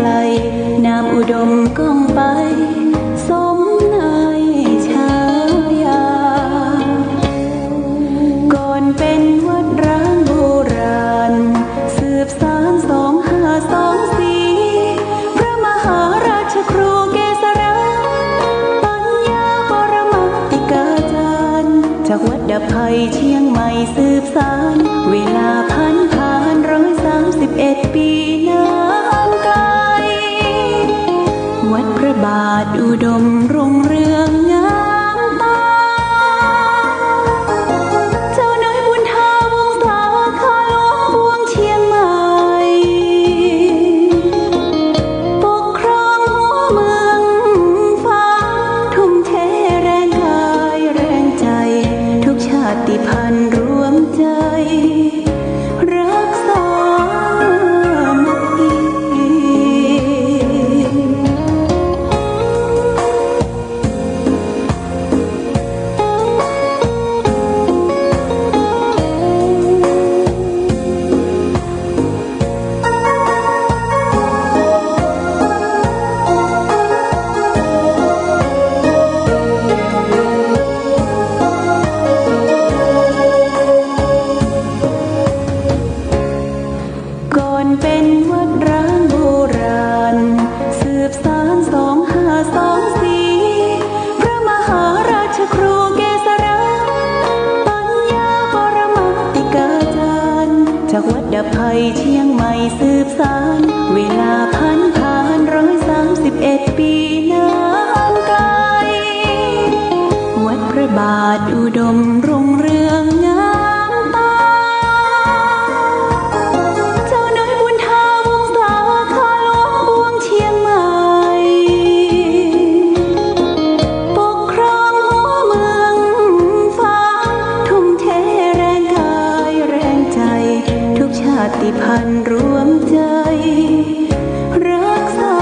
ลน้ำอุดมก้องไปสมนายชายาก่อนเป็นวัดร้างโบราณสืบสาน2524พระมหาราชครูเกษราปัญญาปรมาติกาจารย์จากวัดดับภัยเชียงใหม่สืบสานเวลาผ่าน131 ปีนานไกลวัดพระบาทอุดมรุ่งเรืองงามตาเจ้านายบุญทาวงศาข้าหลวงพวงเชียงใหม่ปกครองหัวเมืองฟ้าทุ่มเทแรงกายแรงใจทุกชาติพันธุ์รวมใจรักษามัคคีเป็นวัดร้างโบราณสืบสาน2524พระมหาราชครูเกษราปัญญาปรมาติกาจารย์จากวัดดับภัยเชียงใหม่สืบสานเวลาผ่าน131 ปีนานไกลวัดพระบาทอุดมรุ่งเรืองงามตาชาติพันธุ์รวมใจรักษา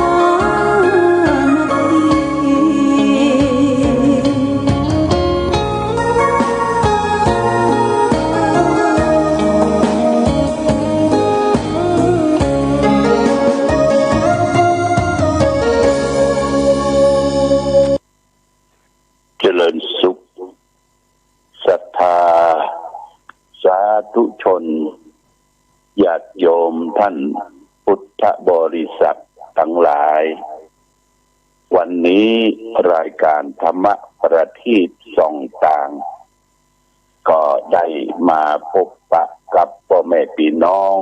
มัคคีเจริญสุขศรัทธาสาธุชนญาติโยมท่านพุทธบริษัททั้งหลายวันนี้รายการธรรมประทีปส่องต่างก็ได้มาพบปะกับพ่อแม่พี่น้อง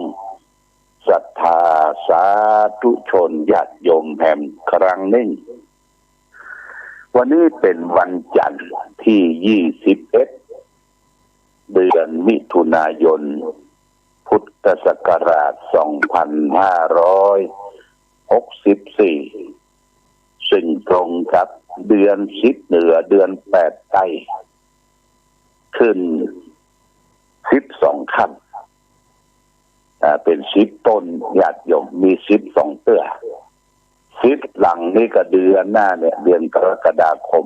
ศรัทธาสาธุชนญาติโยมแห่งครั้งหนึ่งวันนี้เป็นวันจันทร์ที่21เดือนมิถุนายนพุทธศักราช2564ซึ่งตรงกับเดือน10เหนือเดือน8ใต้ขึ้น12ค่ำเป็น10ต้นญาติโยมมี12เตื้อ10หลังนี่ก็เดือนหน้าเนี่ยเดือนกรกฎาคม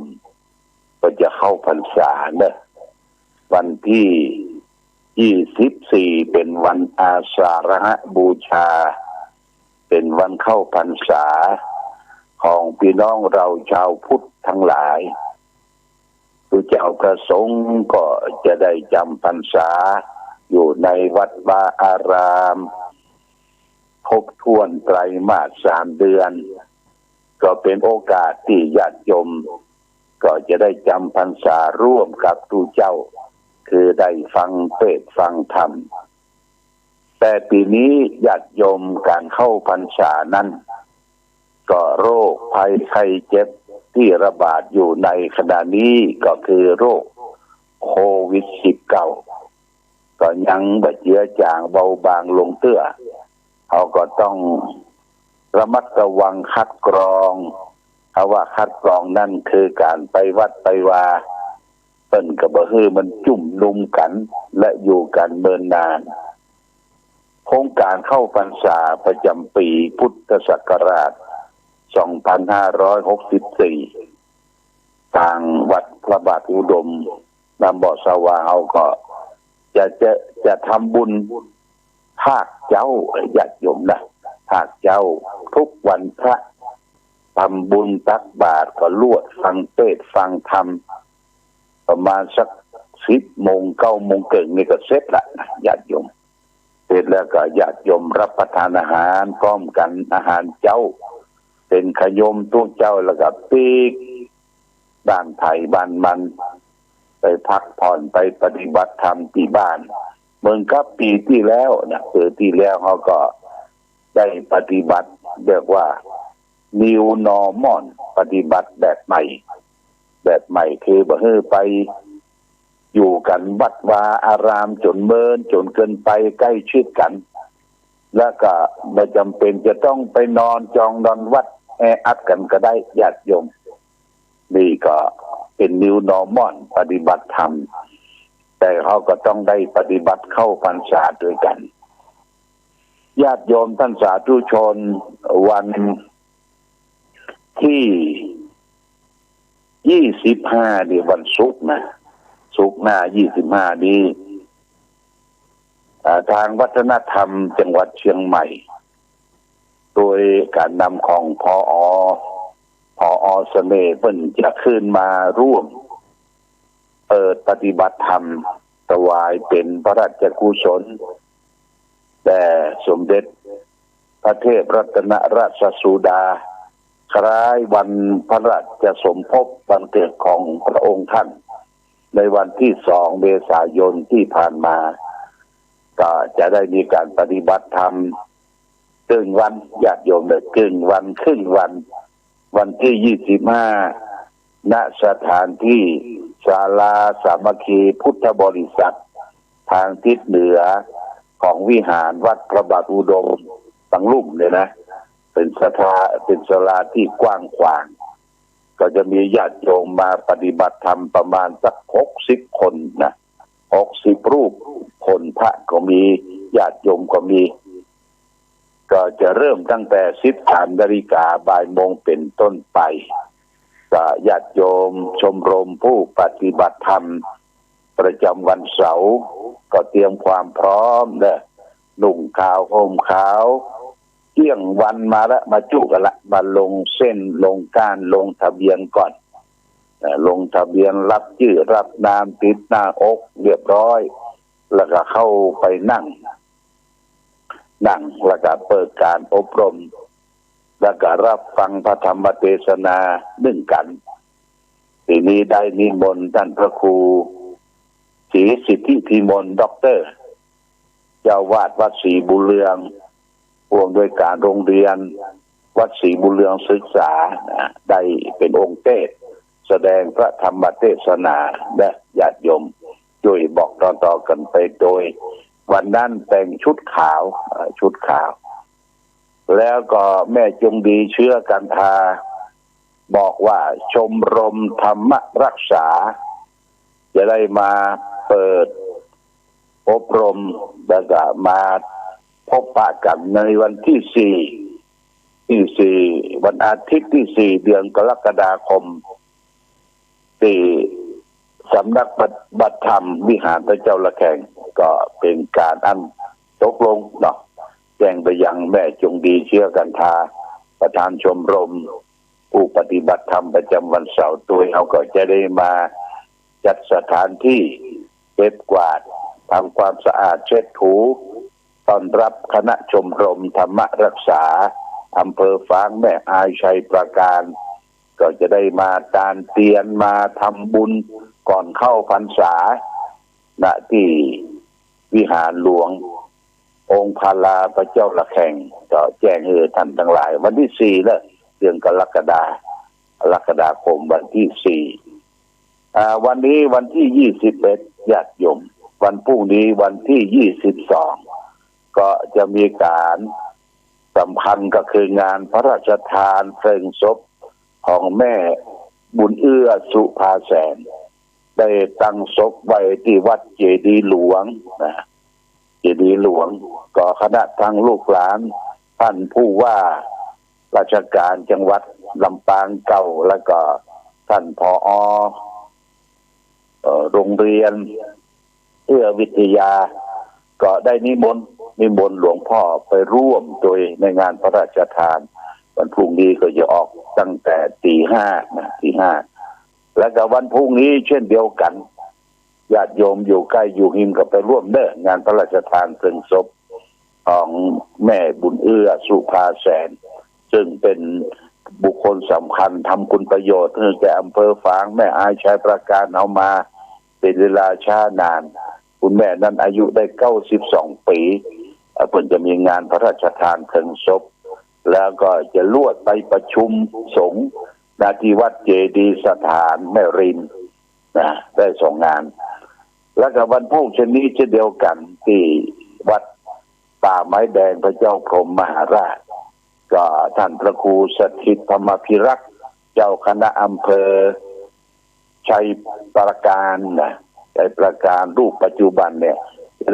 ก็จะเข้าพรรษาเนี่ยวันที่24เป็นวันอาสาฬหบูชาเป็นวันเข้าพรรษาของพี่น้องเราชาวพุทธทั้งหลายผู้เจ้าประสงค์ก็จะได้จำพรรษาอยู่ในวัดวาอารามทบทวนไตรมาส3เดือนก็เป็นโอกาสที่ญาติโยมก็จะได้จำพรรษาร่วมกับผู้เจ้าคือได้ฟังเทศน์ฟังธรรมแต่ปีนี้ญาติโยมการเข้าพรรษานั้นก็โรคภัยไข้เจ็บที่ระบาดอยู่ในขณะนี้ก็คือโรคโควิด-19 ก็ยังบ่เจือจางเบาบางลงเตื้อเขาก็ต้องระมัดระวังคัดกรองเพราะว่าคัดกรองนั่นคือการไปวัดไปวาเปิ้นก็บ่ฮือมันจุ่มนุมกันและอยู่กันเนิ่นนานโครงการเข้าพรรษาประจำปีพุทธศักราช2564ทางวัดพระบาทอุดมนำบ่อสว่างเขาก็จะทำบุญภาคเจ้าญาติโยมนะ หากเจ้าทุกวันพระทำบุญตักบาตรก็ลวดฟังเทศฟังธรรมประมาณสัก10 โมง 9 โมงเกินนี่ก็เสร็จละญาติโยมเสร็จแล้วก็ญาติโยมรับประทานอาหารพร้อมกันอาหารเจ้าเป็นขยมตู้เจ้าแล้วก็ปีกบ้านไผ่บ้านมันไปพักผ่อนไปปฏิบัติธรรมที่บ้านเมืองกับปีที่แล้วนะที่แล้วเขาก็ได้ปฏิบัติเรียกว่า New Normal ปฏิบัติแบบใหม่คือบ่ฮือไปอยู่กันวัดวาอารามจนเมินจนเกินไปใกล้ชิดกันแล้วก็ไม่จำเป็นจะต้องไปนอนจองนอนวัดแออัดกันก็ได้ญาติโยมนี่ก็เป็น New Normal ปฏิบัติธรรมแต่เขาก็ต้องได้ปฏิบัติเข้าพรรษาด้วยกันญาติโยมท่านสาธุชนวันที่25นี่วันศุกร์นะศุกร์หน้า25นี้ทางวัฒนธรรมจังหวัดเชียงใหม่โดยการนำของพอเสน่ห์เพิ่นจะขึ้นมาร่วมเปิดปฏิบัติธรรมถวายเป็นพระราชกุศลแด่สมเด็จพระเทพรัตนราชสุดาคล้ายวันพระราชสมภพวันเกิดของพระองค์ท่านในวันที่2 เมษายนที่ผ่านมาก็จะได้มีการปฏิบัติธรรมครึ่งวันญาติโยมเลยครึ่งวันที่25ณสถานที่ศาลาสามัคคีพุทธบริษัททางทิศเหนือของวิหารวัดพระบาทอุดมสังลุ่มเลยนะเป็นศาลาที่กว้างขวางก็จะมีญาติโยมมาปฏิบัติธรรมประมาณสัก60 คนนะ60 รูปคนพระก็มีญาติโยมก็มีก็จะเริ่มตั้งแต่ 13 นาฬิกาบ่ายโมงเป็นต้นไปก็ญาติโยมชมรมผู้ปฏิบัติธรรมประจำวันเสาร์ก็เตรียมความพร้อมนะนุ่งขาวห่มขาวเที่ยงวันมาแล้วมาจุกันละมาลงเส้นลงก้านลงทะเบียนก่อนลงทะเบียนรับชื่อรับนามติดหน้าอกเรียบร้อยแล้วก็เข้าไปนั่งแล้วก็เปิดการอบรมแล้วก็รับฟังพระธรรมเทศนานึ่งกันทีนี้ได้นิมนต์ท่านพระครูศรีสิทธิพิมลด็อกเตอร์เจ้าวาดวัดศรีบุญเรืองร่วมด้วยการโรงเรียนวัดศรีบุญเรืองศึกษาได้เป็นองค์เทศแสดงพระธรรมเทศนาและญาติโยมช่วยบอกต่อๆกันไปโดยวันนั้นแต่งชุดขาวแล้วก็แม่จงดีเชื้อกันทาบอกว่าชมรมธรรมรักษาจะได้มาเปิดอบรมแล้วก็มาพบปะกันในวันที่4วันอาทิตย์ที่4เดือนกรกฎาคมที่สำนักปฏิบัติธรรมวิหารพระเจ้าละแข่งก็เป็นการตกลงเนาะแจ้งไปยังแม่จงดีเชื้อกันทาประธานชมรมผู้ปฏิบัติธรรมประจำวันเสาร์ตัวเขาก็จะได้มาจัดสถานที่เก็บกวาดทำความสะอาดเช็ดถูต้อนรับคณะชมรมธรรมรักษาอำเภอฝางแม่อายชัยปราการก็จะได้มาตานเตียนมาทำบุญก่อนเข้าพรรษาณที่วิหารหลวงองค์พาลาพระเจ้าละแข่งก็แจ้งให้ท่านทั้งหลายวันที่4แล้วเดือนกรกฎาคมวันที่4วันนี้วันที่21ญาติโยมวันพรุ่งนี้วันที่22ก็จะมีการสำคัญก็คืองานพระราชทานเพลิงศพของแม่บุญเอื้อสุภาแสนได้ตั้งศพไว้ที่วัดเจดีย์หลวงนะเจดีย์หลวงก็คณะทางลูกหลานท่านผู้ว่าราชการจังหวัดลำปางเก่าแล้วก็ท่านผอ.โรงเรียนเอื้อวิทยาก็ได้นิมนต์ นิมนต์หลวงพ่อไปร่วมโดยในงานพระราชทานวันพรุ่งนี้ก็จะออกตั้งแต่ตีห้าแล้วก็วันพรุ่งนี้เช่นเดียวกันญาติโยมอยู่ใกล้อยู่หิมก็ไปร่วมเด้องานพระราชทานเพลิงศพของแม่บุญเอื้อสุภาแสนซึ่งเป็นบุคคลสำคัญทำคุณประโยชน์ให้แก่อำเภอฝางแม่อายชัยประการเอามาเป็นเวลาช้านานคุณแม่นั้นอายุได้92 ปีเพิ่นจะมีงานพระราชทานเพลิงศพแล้วก็จะลวดไปประชุมสงฆ์ณที่วัดเจดีย์สถานแม่รินนะได้2 งานแล้วก็วันพรุ่งนี้เช่นเดียวกันที่วัดป่าไม้แดงพระเจ้าพรหมมหาราชก็ท่านพระครูสถิตธรรมภิรักษ์เจ้าคณะอำเภอชัยประการนะชัยประการรูปปัจจุบันเนี่ย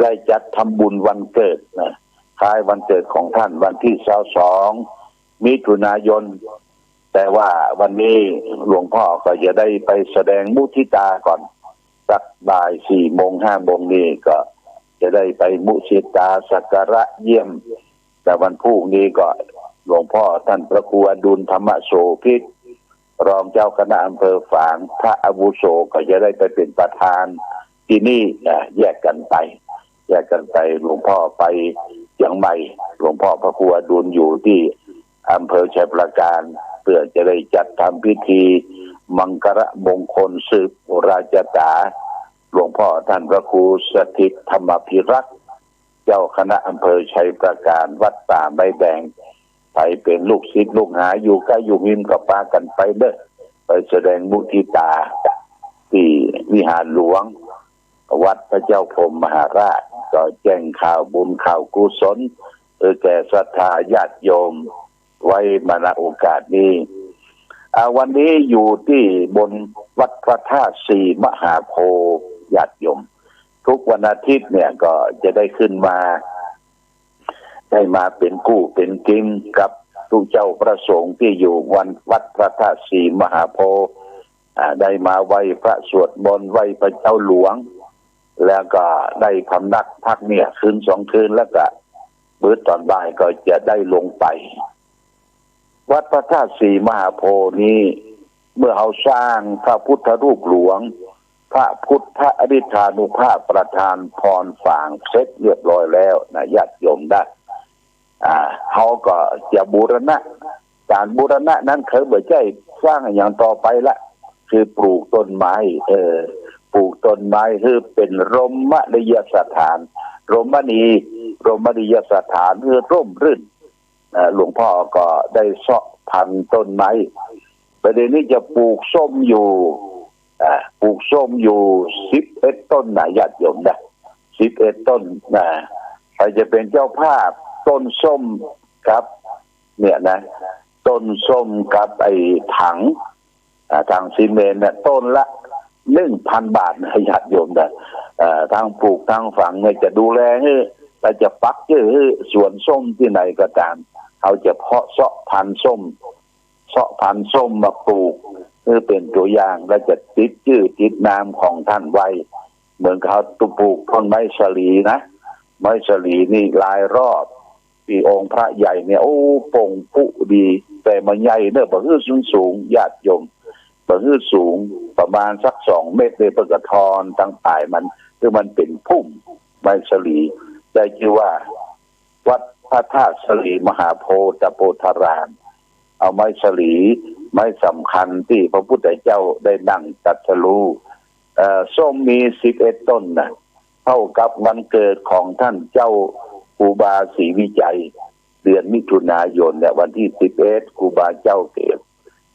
ได้จัดทำบุญวันเกิดนะคล้ายวันเกิดของท่านวันที่22 มิถุนายนแต่ว่าวันนี้หลวงพ่อก็จะได้ไปแสดงมุทิตาก่อนสักบ่าย 4 โมง 5 โมงนี้ก็จะได้ไปมุทิตาสักการะเยี่ยมแต่วันพรุ่งนี้ก็หลวงพ่อท่านพระครูอดุลธรรมโสภิตรองเจ้าคณะอำเภอฝางพระอาวุโสก็จะได้ไปเป็นประธานที่นี่แยกกันไปหลวงพ่อไปเชียงใหม่หลวงพ่อพระครูอดุลอยู่ที่อำเภอชัยประการเพื่อจะได้จัดทำพิธีมังคละมงคลสืบราชสาหลวงพ่อท่านพระครูสถิตธรรมภิรักษ์เจ้าคณะอำเภอชัยประการวัดป่าไม้แดงไปเป็นลูกศิษย์ลูกหาอยู่ใกล้อยู่หิมกับปากันไปเด้อไปแสดงมุทิตาที่วิหารหลวงวัดพระเจ้าพรหมมหาราชก็แจ้งข่าวบุญข่าวกุศลแก่ศรัทธาญาติโยมไว้มาณโอกาสนี้วันนี้อยู่ที่บนวัดพระธาตุสีมหาโพธิ์ญาติโยมทุกวันอาทิตย์เนี่ยก็จะได้ขึ้นมาได้มาเป็นกู้เป็นกินกับทุกเจ้าประสงค์ที่อยู่วัดพระธาตุสีมหาโพธิ์ได้มาไหว้พระสวดมนต์ไหว้พระเจ้าหลวงแล้วก็ได้พำนักพักเนี่ยคืน2 คืนแล้วก็มื้อตอนบ่ายก็จะได้ลงไปวัดพระธาตุสีมหาโพธิ์นี้เมื่อเขาสร้างพระพุทธรูปหลวงพระพุทธอริธานุภาพประธานพรฝางเสร็จเรียบร้อยแล้วนะญาติโยมได้เขาก็จะบูรณะการบูรณะนั้นเขาไม่ใช่สร้างอย่างต่อไปละคือปลูกต้นไม้ปลูกต้นไม้คือเป็นรมณียสถานรมณียสถานคือร่มรื่นหลวงพ่อก็ได้เสาะพันธุ์ต้นไม้ประเด็นนี้จะปลูกส้มอยู่11 ต้นนะญาติโยมนะ11 ต้นนะใครจะเป็นเจ้าภาพต้นส้มครับเนี่ยนะต้นส้มกับไอ้ถังซีเมนต์เนี่ยต้นละ 1,000 บาทนะญาติโยมนะทางปลูกทางฝังเนี่ยจะดูแลให้แต่จะปักชื่อสวนส้มที่ไหนก็ตามเขาจะเพาะเสาะพันธุ์ส้มมาปลูกเพื่อเป็นตัวอย่างและจะติดชื่อติดนามของท่านไว้เหมือนเขาปลูกต้นไม้สลีนะไม้สลีนี่ลายรอบปีองค์พระใหญ่เนี่ยโอ้ป่งปุดีแต่มันใหญ่เนอะบ่ฮื้อสูงญาติโยมบ่ฮื้อสูงประมาณสัก2 เมตรเลยประกทอนตั้งปลายมันคือมันเป็นพุ่มไม้สลีได้ชื่อว่าวัดพระธาตุสลีมหาโพธิ์โพธารามเอาไม้สลีไม้สำคัญที่พระพุทธเจ้าได้นั่งตรัสรู้ส้มมี11 ต้นนะเท่ากับวันเกิดของท่านเจ้าครูบาศรีวิจัยเดือนมิถุนายนเนี่ยวันที่11ครูบาเจ้าเกิด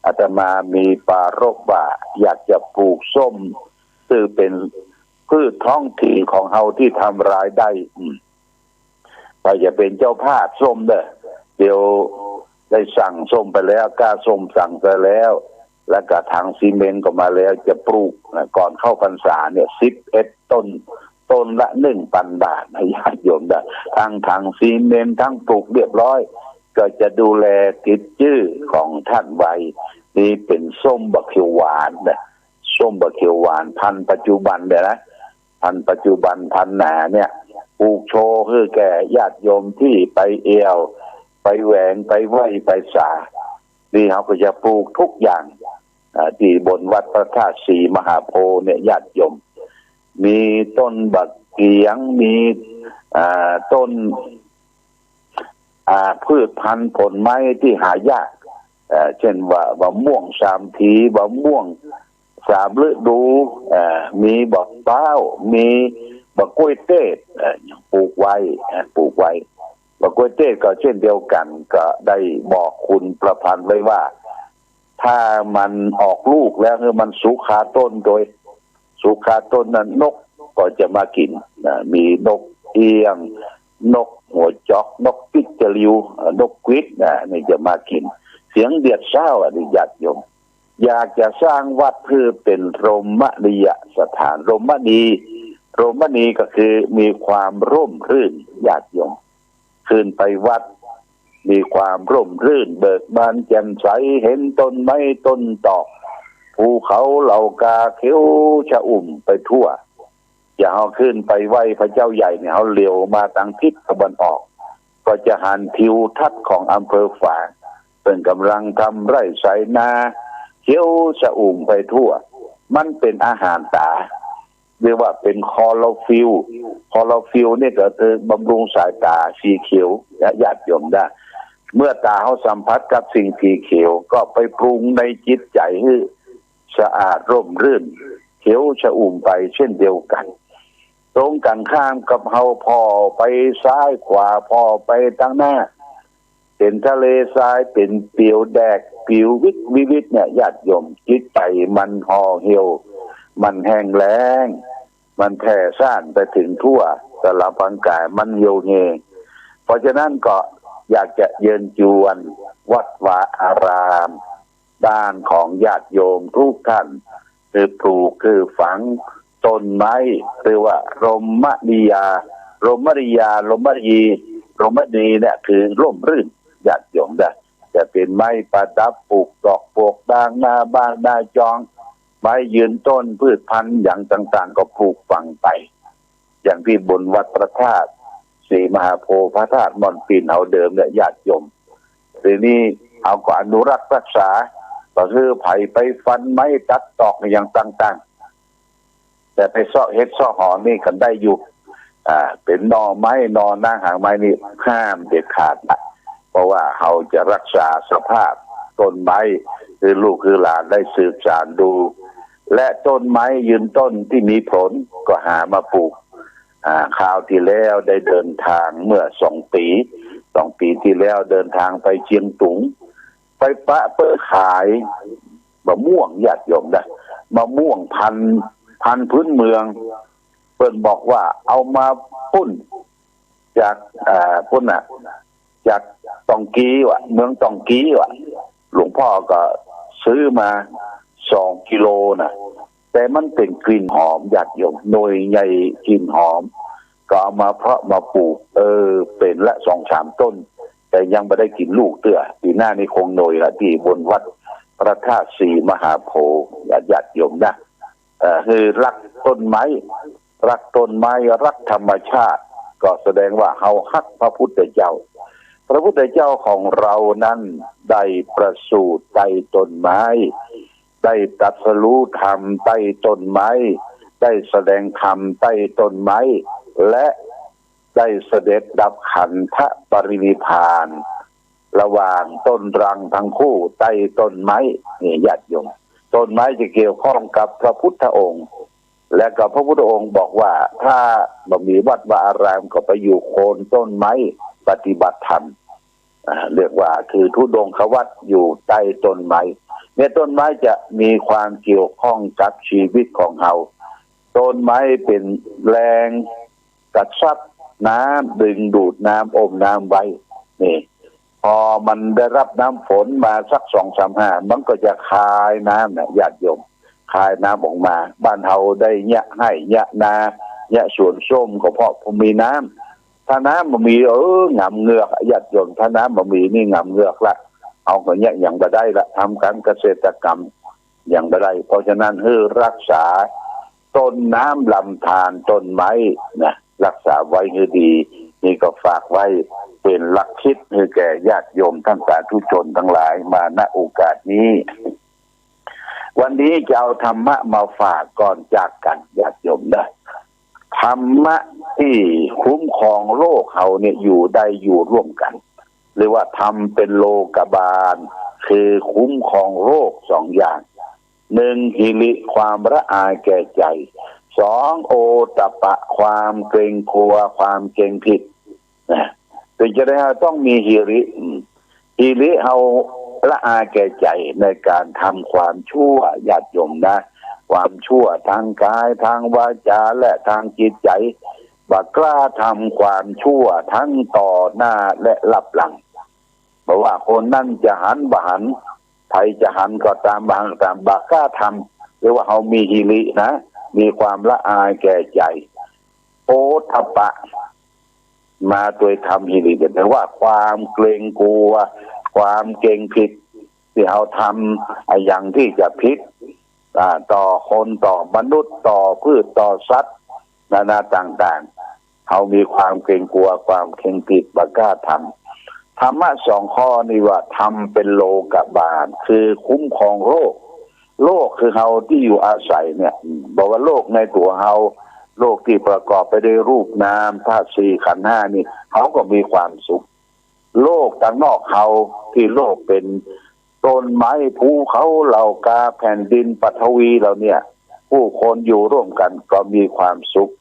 อาตมามีปารภว่าอยากจะปลูกส้มซึ่งเป็นพืชท้องถิ่นของเฮาที่ทำรายได้ถ้าจะเป็นเจ้าภาพส้มเดี๋ยวได้สั่งส้มไปแล้วก้าส้มสั่งไปแล้วแล้วก็ทางซีเมนต์ก็มาแล้วจะปลูกก่อนเข้าพรรษาเนี่ย11 ต้นละ 1,000 บาทนะญาติโยมนะทางซีเมนต์ทั้งปลูกเรียบร้อยก็จะดูแลติดชื่อของท่านไว้นี่เป็นส้มบักเขียวหวานนะส้มบักเขียวหวานพันธุ์ปัจจุบันเนี่ยนะพันธุ์ปัจจุบันพันธุ์หนาเนี่ย ปลูกโชว์คือแก่ญาติโยมที่ไปเอวไปแหวงไปไหวไปสานี่เขาก็จะปลูกทุกอย่างที่บนวัดพระธาตุศรีมหาโพธิ์เนี่ยญาติโยมมีต้นบักเกียงมีต้นพืชพันธุ์ผลไม้ที่หายากเช่นว่าบะม่วงสามทีบะม่วงสามฤดูมีบักเป้ามีบักกล้วยเต้ปลูกไว้บักกล้วยเต้ก็เช่นเดียวกันก็ได้บอกคุณประพันธ์ไว้ว่าถ้ามันออกลูกแล้วมันสุกคาต้นโดยสุกคาต้นนั้นนกก็จะมากินมีนกเอียงนกหัวจอกนกปิกจลิวนกกวิดนี่จะมากินเสียงเดียดเศร้าญาติโยมอยากจะสร้างวัดเพื่อเป็นรมณียสถานรมณีก็คือมีความร่มรื่นญาติโยมขึ้นไปวัดมีความร่มรื่นเบิกบานแจ่มใสเห็นต้นไม้ต้นตอกภูเขาเหล่ากาเขียวชะอุ่มไปทั่วอย่าเอาขึ้นไปไหว้พระเจ้าใหญ่เนี่ยเอาเลี้ยวมาทางทิศตะวันออกก็จะหันทิวทัศน์ของอำเภอฝางเป็นกำลังทำไร่ไถนาเขียวชะอุ่มไปทั่วมันเป็นอาหารตาเรียกว่าเป็นคอโลฟิลเนี่ยก็คือบำรุงสายตาสีเขียวญาติโยมได้เมื่อตาเขาสัมผัสกับสิ่งสีเขียวก็ไปปรุงในจิตใจให้สะอาดร่มรื่นเขียวชะอุ่มไปเช่นเดียวกันตรงกันข้ามกับเฮาพอไปซ้ายขวาพอไปตั้งหน้าเป็นทะเลทรายเป็นเปียวแดกปิววิวิตเนี่ยญาติโยมจิตใจมันห่อเหี่ยวมันแห้งแล้งมันแผ่ซ่านไปถึงทั่วสารพังกายมันโยเงเพราะฉะนั้นก็อยากจะเยินจวนวัดวาอารามด้านของญาติโยมทุกท่านคือปลูกคือฝังต้นไม้หรือว่ารมณีเนี่ยคือร่มรื่นญาติโยมได้จะเป็นไม้ประดับปลูกดอกปลูกด่างหน้าบ้านหน้าจองไม้ยืนต้นพืชพันธุ์อย่างต่างๆก็ปลูกฝังไปอย่างที่บนวัดพระธาตุศรีมหาโพธิ์พระธาตุม่อนปีนเอาเดิมเนี่ยญาติโยมทีนี้เอาก็อนุรักษ์รักษาก็คือไผ่ไปฟันไม้ตัดตอกอย่างต่างๆแต่ไปซ่อเฮ็ดซ่อหอนี่กันได้อยู่เป็นนอไม้นอหน้าหางไม้นี่ห้ามเด็ดขาดนะเพราะว่าเขาจะรักษาสภาพต้นไม้คือลูกคือหลานได้สืบสานดูและต้นไม้ยืนต้นที่มีผลก็หามาปลูกคราวที่แล้วได้เดินทางเมื่อ2 ปีที่แล้วเดินทางไปเชียงตุงไปปะเปิดขายมะม่วงญาติโยมนะมะม่วงพันธุ์พื้นเมืองเพิ่นบอกว่าเอามาพุ่นจากพุ่นจากตองกีเมืองตองกีหลวงพ่อก็ซื้อมา2 กิโลนะแต่มันเป็นกลิ่นหอมญาติโยมหน่วยใหญ่กลิ่นหอมก็เอามาเพาะมาปลูกเป็นละ 2-3 ต้นแต่ยังไม่ได้กินลูกเตื้อปีหน้านี่คงหน่วยละที่บนวัดพระธาตุศรีมหาโพธิ์ญาติโยมนะคือรักต้นไม้รักธรรมชาติก็แสดงว่าเฮาฮักพระพุทธเจ้าของเรานั้นได้ประสูติใต้ต้นไม้ได้ตรัสรู้ธรรมใต้ต้นไม้ได้แสดงธรรมใต้ต้นไม้และได้เสด็จดับขันธปรินิพพานระหว่างต้นรังทั้งคู่ใต้ต้นไม้นี่ญาติโยมต้นไม้จะเกี่ยวข้องกับพระพุทธองค์และกับพระพุทธองค์บอกว่าถ้าบ่มีวัดวาอารามก็ไปอยู่โคนต้นไม้ปฏิบัติธรรมเรียกว่าคือธุดงควัตรอยู่ใต้ต้นไม้เนี่ยต้นไม้จะมีความเกี่ยวข้องกับชีวิตของเราต้นไม้เป็นแรงกระชับน้ำดึงดูดน้ำอมน้ำไว้นี่พอมันได้รับน้ำฝนมาสัก 2-3 มันก็จะคายน้ำเนี่ยญาติโยมคายน้ำออกมาบ้านเฮาได้ยะนาสวนส้มก็เพราะมีน้ำถ้าน้ำมันมีงำเงือกญาติโยมถ้าน้ำมันมีนี่งำเงือกละเอาก็อย่างบ่ได้ละทำการเกษตรกรรมอย่างบ่ได้เพราะฉะนั้นรักษาต้นน้ำลำธารต้นไม้นะ รักษาไว้ให้ดีนี่ก็ฝากไว้เป็นหลักคิดให้แก่ญาติโยมท่านสาธุชนทั้งหลายมาณโอกาสนี้วันนี้จะเอาธรรมะมาฝากก่อนจากกันญาติโยมนะธรรมะที่คุ้มครองโลกเขาเนี่ยอยู่ได้อยู่ร่วมกันหรือว่าทำเป็นโลกบาลคือคุ้มครองโลกสองอย่างหนึ่งหิริความละอายแก่ใจสองโอตปะความเกรงกลัวความเกรงผิดนะถึงจะได้ต้องมีหิริเอาละอายแก่ใจในการทำความชั่วญาติโยมนะความชั่วทางกายทางวาจาและทางจิตใจบักกล้าทำความชั่วทั้งต่อหน้าและลับหลังเพราะว่าคนนั่นจะหันบ่หันใครจะหันก็ตามบางตามบักกล้าทำหรือว่าเขามีหิรินะมีความละอายแก่ใจโอทปะมาโดยทำหิริแปลว่าความเกรงกลัวความเกรงผิดที่เขาทำอย่างที่จะผิดต่อคนต่อมนุษย์ต่อพืชต่อสัตว์นานาต่างๆเขามีความเกรงกลัวความเกรงผิดบักกล้าทำธรรมะสองข้อนี่ว่าทำเป็นโลกบาลคือคุ้มครองโลกคือเฮาที่อยู่อาศัยเนี่ยบอกว่าโลกในตัวเฮาโลกที่ประกอบไปด้วยรูปนามธาตุสี่ขันธ์ห้านี่เขาก็มีความสุขโลกต่างนอกเฮาที่โลกเป็นต้นไม้ภูเขาเหล่ากาแผ่นดินปฐวีเราเนี่ยผู้คนอยู่ร่วมกันก็มีความสุข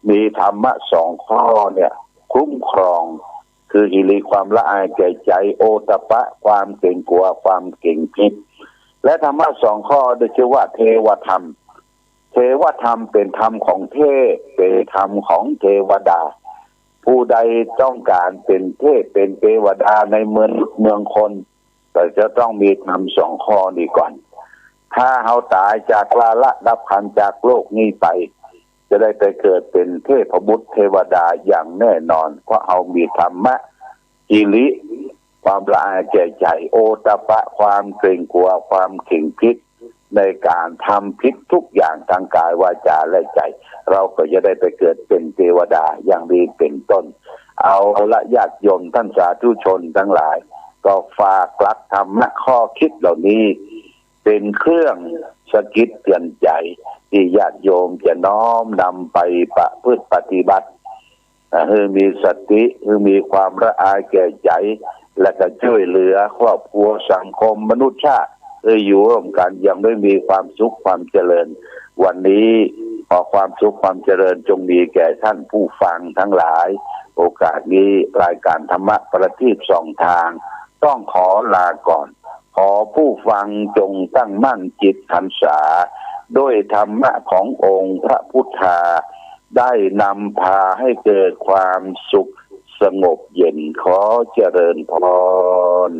มีธรรมะสองข้อเนี่ยคุ้มครองคือหิริความละอายแก่ใจโอตปะความเกรงกลัวความเกรงผิดและธรรมะสองข้อได้ชื่อว่าเทวธรรมเป็นธรรมของเทพเป็นธรรมของเทวดาผู้ใดต้องการเป็นเทพเป็นเทวดาในเมืองคนแต่จะต้องมีธรรมสองข้อนี้ก่อนถ้าเขาตายจากลาละดับขันจากโลกนี้ไปจะได้ไปเกิดเป็นเทพบุตรเทวดาอย่างแน่นอนเพราะเอามีธรรมะหิริความละอายแก่ใจโอตปะความเกรงกลัวความเข่งผิดในการทำผิดทุกอย่างทางกายวาจาและใจเราก็จะได้ไปเกิดเป็นเทวดาอย่างนี้เป็นต้นเอาละญาติโยมท่านสาธุชนทั้งหลายก็ฝากหลักธรรมะข้อคิดเหล่านี้เป็นเครื่องสะกิดเตือนใจที่ญาติโยมจะน้อมนำไปประพฤติปฏิบัติให้มีสติให้มีความละอายแก่ใจและก็ช่วยเหลือครอบครัวสังคมมนุษยชาติอยู่ร่วมกันยังไม่มีความสุขความเจริญวันนี้ขอความสุขความเจริญจงมีแก่ท่านผู้ฟังทั้งหลายโอกาสนี้รายการธรรมะประทีปสองทางต้องขอลาก่อนขอผู้ฟังจงตั้งมั่นจิตหันษาด้วยธรรมะขององค์พระพุทธาได้นำพาให้เกิดความสุขสงบเย็นขอเจริญพร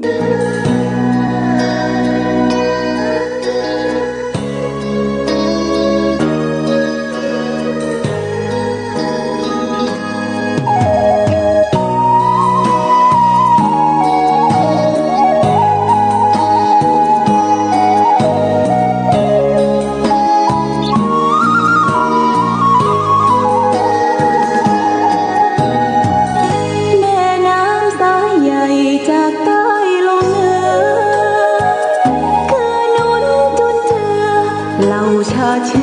ชาเชื้